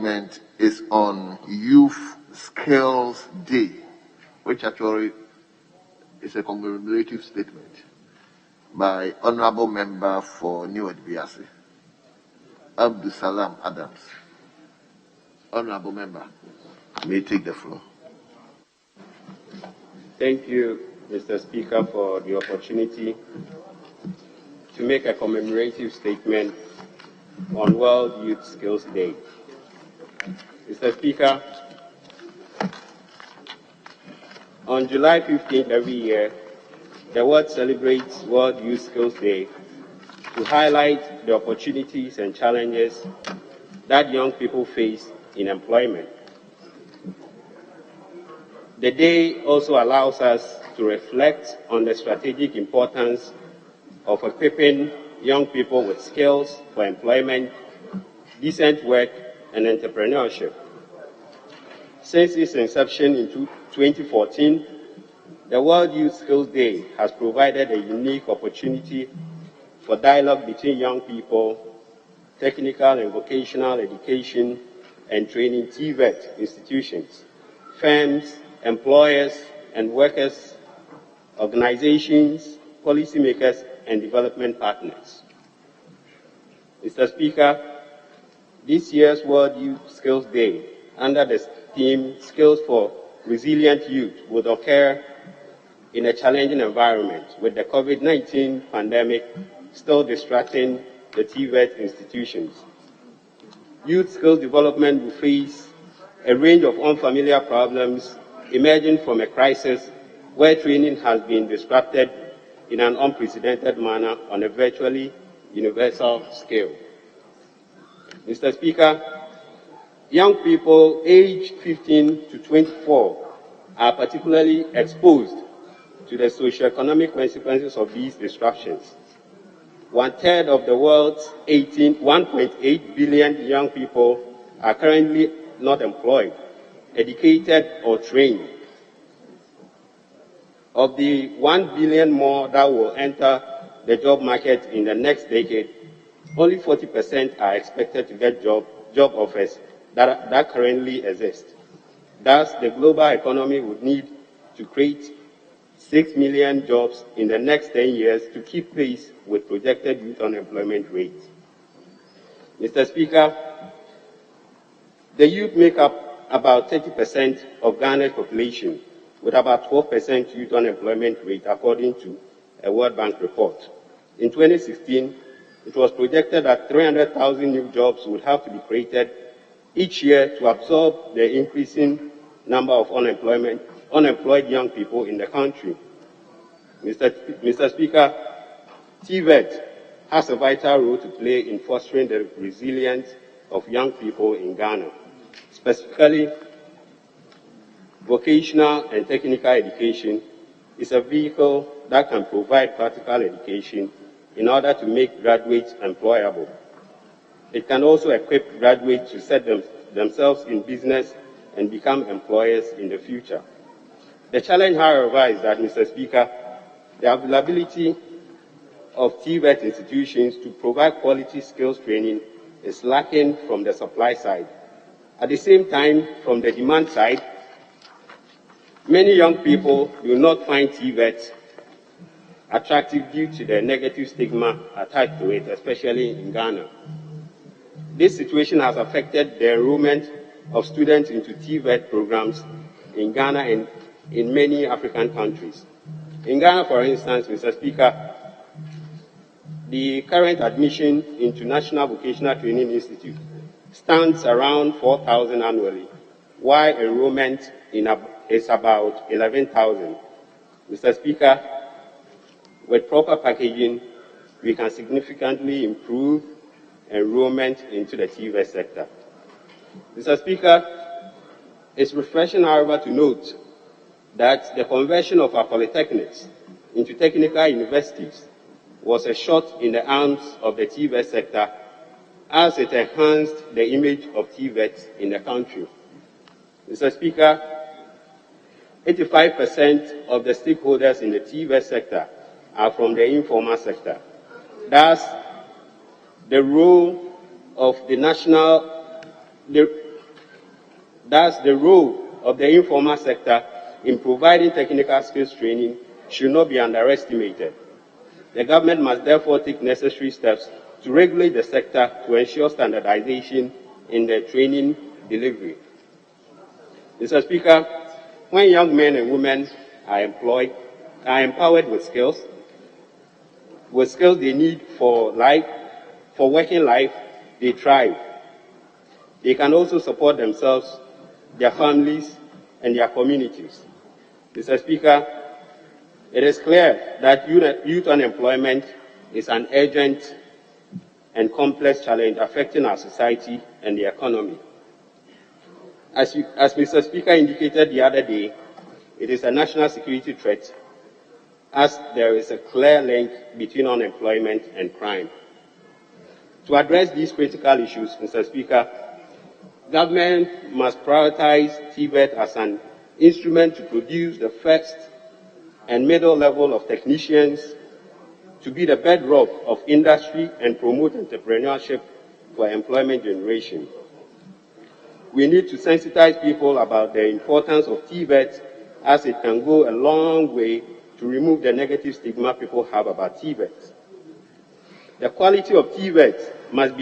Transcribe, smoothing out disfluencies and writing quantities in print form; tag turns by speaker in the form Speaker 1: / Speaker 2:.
Speaker 1: statement is on Youth Skills Day, which actually is a commemorative statement by Honorable Member for New Edubiase, Abdul Salam Adams. Honorable Member, may take the floor.
Speaker 2: Thank you, Mr. Speaker, for the opportunity to make a commemorative statement on World Youth Skills Day. Mr. Speaker, on July 15th every year, the world celebrates World Youth Skills Day to highlight the opportunities and challenges that young people face in employment. The day also allows us to reflect on the strategic importance of equipping young people with skills for employment, decent work, and entrepreneurship. Since its inception in 2014, the World Youth Skills Day has provided a unique opportunity for dialogue between young people, technical and vocational education and training TVET institutions, firms, employers and workers, organizations, policymakers, and development partners. Mr. Speaker, this year's World Youth Skills Day, under the theme Skills for Resilient Youth, would occur in a challenging environment with the COVID-19 pandemic still distracting the TVET institutions. Youth skills development will face a range of unfamiliar problems emerging from a crisis where training has been disrupted in an unprecedented manner on a virtually universal scale. Mr. Speaker, young people aged 15 to 24 are particularly exposed to the socioeconomic consequences of these disruptions. 1/3 of the world's 1.8 billion young people are currently not employed, educated, or trained. Of the 1 billion more that will enter the job market in the next decade, only 40% are expected to get job offers that currently exist. Thus, the global economy would need to create 6 million jobs in the next 10 years to keep pace with projected youth unemployment rates. Mr. Speaker, the youth make up about 30% of Ghana's population, with about 12% youth unemployment rate, according to a World Bank report. In 2016, it was projected that 300,000 new jobs would have to be created each year to absorb the increasing number of unemployed young people in the country. Mr. Speaker, TVET has a vital role to play in fostering the resilience of young people in Ghana. Specifically, vocational and technical education is a vehicle that can provide practical education in order to make graduates employable. It can also equip graduates to set themselves in business and become employers in the future. The challenge, however, is that, Mr. Speaker, the availability of TVET institutions to provide quality skills training is lacking from the supply side. At the same time, from the demand side, many young people do not find TVET attractive due to the negative stigma attached to it, especially in Ghana. This situation has affected the enrollment of students into TVET programs in Ghana and in many African countries. In Ghana, for instance, Mr. Speaker, the current admission into National Vocational Training Institute stands around 4,000 annually, while enrollment is about 11,000. Mr. Speaker, with proper packaging, we can significantly improve enrollment into the TVET sector. Mr. Speaker, it's refreshing, however, to note that the conversion of our polytechnics into technical universities was a shot in the arms of the TVET sector, as it enhanced the image of TVET in the country. Mr. Speaker, 85% of the stakeholders in the TVET sector are from the informal sector. Thus, the role of the Thus, the role of the informal sector in providing technical skills training should not be underestimated. The government must therefore take necessary steps to regulate the sector to ensure standardization in the training delivery. Mr. Speaker, when young men and women are empowered with skills they need for working life, they thrive. They can also support themselves, their families, and their communities. Mr. Speaker, it is clear that youth unemployment is an urgent and complex challenge affecting our society and the economy. As Mr. Speaker indicated the other day, it is a national security threat, as there is a clear link between unemployment and crime. To address these critical issues, Mr. Speaker, government must prioritize TVET as an instrument to produce the first and middle level of technicians to be the bedrock of industry and promote entrepreneurship for employment generation. We need to sensitize people about the importance of TVET, as it can go a long way to remove the negative stigma people have about TVET. The quality of TVET must be